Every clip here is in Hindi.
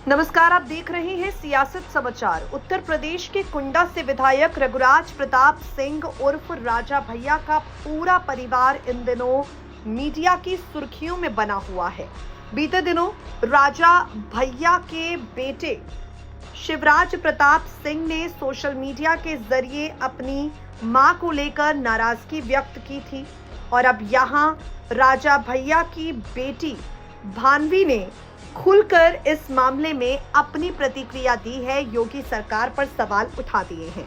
नमस्कार, आप देख रहे हैं सियासत समाचार। उत्तर प्रदेश के कुंडा से विधायक रघुराज प्रताप सिंह उर्फ राजा भैया का पूरा परिवार इन दिनों मीडिया की सुर्खियों में बना हुआ है। बीते दिनों राजा भैया के बेटे शिवराज प्रताप सिंह ने सोशल मीडिया के जरिए अपनी मां को लेकर नाराजगी व्यक्त की थी और अब यहां राजा भैया की बेटी भान्वी ने खुलकर इस मामले में अपनी प्रतिक्रिया दी है। योगी सरकार पर सवाल उठा दिए हैं।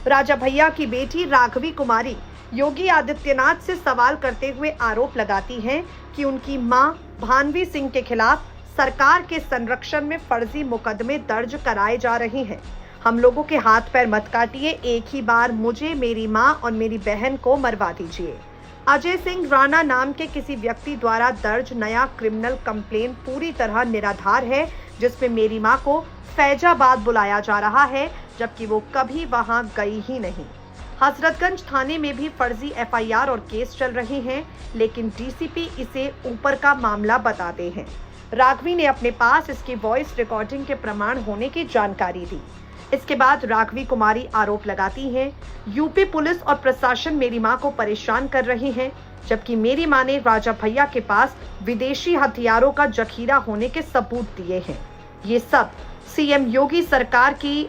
राजा भैया की बेटी राघवी कुमारी योगी आदित्यनाथ से सवाल करते हुए आरोप लगाती हैं कि उनकी मां भान्वी सिंह के खिलाफ सरकार के संरक्षण में फर्जी मुकदमे दर्ज कराए जा रहे हैं। हम लोगों के हाथ पैर मत काटिए, एक ही बार मुझे, मेरी मां और मेरी बहन को मरवा दीजिए। अजय सिंह राणा नाम के किसी व्यक्ति द्वारा दर्ज नया क्रिमिनल कंप्लेन पूरी तरह निराधार है, जिसमें मेरी मां को फैजाबाद बुलाया जा रहा है, जबकि वो कभी वहां गई ही नहीं। हजरतगंज थाने में भी फर्जी एफआईआर और केस चल रहे हैं, लेकिन डीसीपी इसे ऊपर का मामला बताते हैं। राघवी ने अपने पास इसकी वॉइस रिकॉर्डिंग के प्रमाण होने की जानकारी दी। इसके बाद राघवी कुमारी आरोप लगाती हैं, यूपी पुलिस और प्रशासन मेरी मां को परेशान कर रही है, जबकि मेरी मां ने राजा भैया के पास विदेशी हथियारों का जखीरा होने के सबूत दिए हैं। ये सब सीएम योगी सरकार की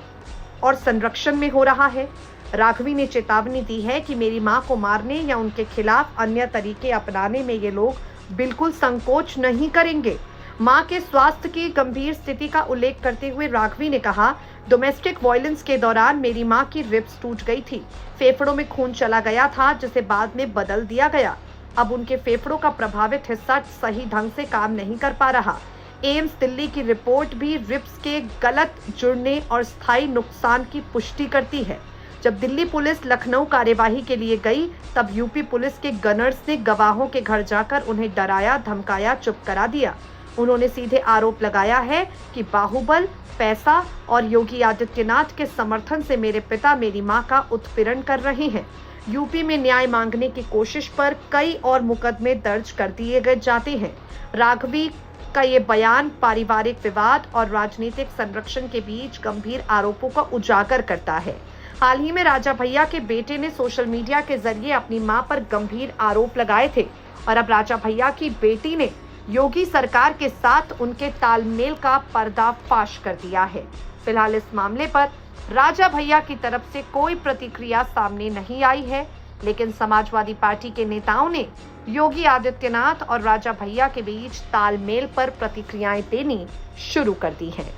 और संरक्षण में हो रहा है। राघवी ने चेतावनी दी है कि मेरी मां को मारने या उनके खिलाफ अन्य तरीके अपनाने में ये लोग बिल्कुल संकोच नहीं करेंगे। मां के स्वास्थ्य की गंभीर स्थिति का उल्लेख करते हुए राघवी ने कहा, डोमेस्टिक वायलेंस के दौरान मेरी मां की रिब्स टूट गई थी, फेफड़ों में खून चला गया था, जिसे बाद में बदल दिया गया। अब उनके फेफड़ों का प्रभावित हिस्सा सही ढंग से काम नहीं कर पा रहा। एम्स दिल्ली की रिपोर्ट भी रिब्स के गलत जुड़ने और स्थायी नुकसान की पुष्टि करती है। जब दिल्ली पुलिस लखनऊ कार्यवाही के लिए गई, तब यूपी पुलिस के गनर्स ने गवाहों के घर जाकर उन्हें डराया, धमकाया, चुप करा दिया। उन्होंने सीधे आरोप लगाया है कि बाहुबल, पैसा और योगी आदित्यनाथ के समर्थन से मेरे पिता मेरी मां का उत्पीड़न कर रहे हैं। यूपी में न्याय मांगने की कोशिश पर कई और मुकदमे दर्ज कर दिए गए जाते हैं। राघवी का ये बयान पारिवारिक विवाद और राजनीतिक संरक्षण के बीच गंभीर आरोपों का उजागर करता है। हाल ही में राजा भैया के बेटे ने सोशल मीडिया के जरिए अपनी मां पर गंभीर आरोप लगाए थे और अब राजा भैया की बेटी ने योगी सरकार के साथ उनके तालमेल का पर्दाफाश कर दिया है। फिलहाल इस मामले पर राजा भैया की तरफ से कोई प्रतिक्रिया सामने नहीं आई है, लेकिन समाजवादी पार्टी के नेताओं ने योगी आदित्यनाथ और राजा भैया के बीच तालमेल पर प्रतिक्रियाएं देनी शुरू कर दी हैं।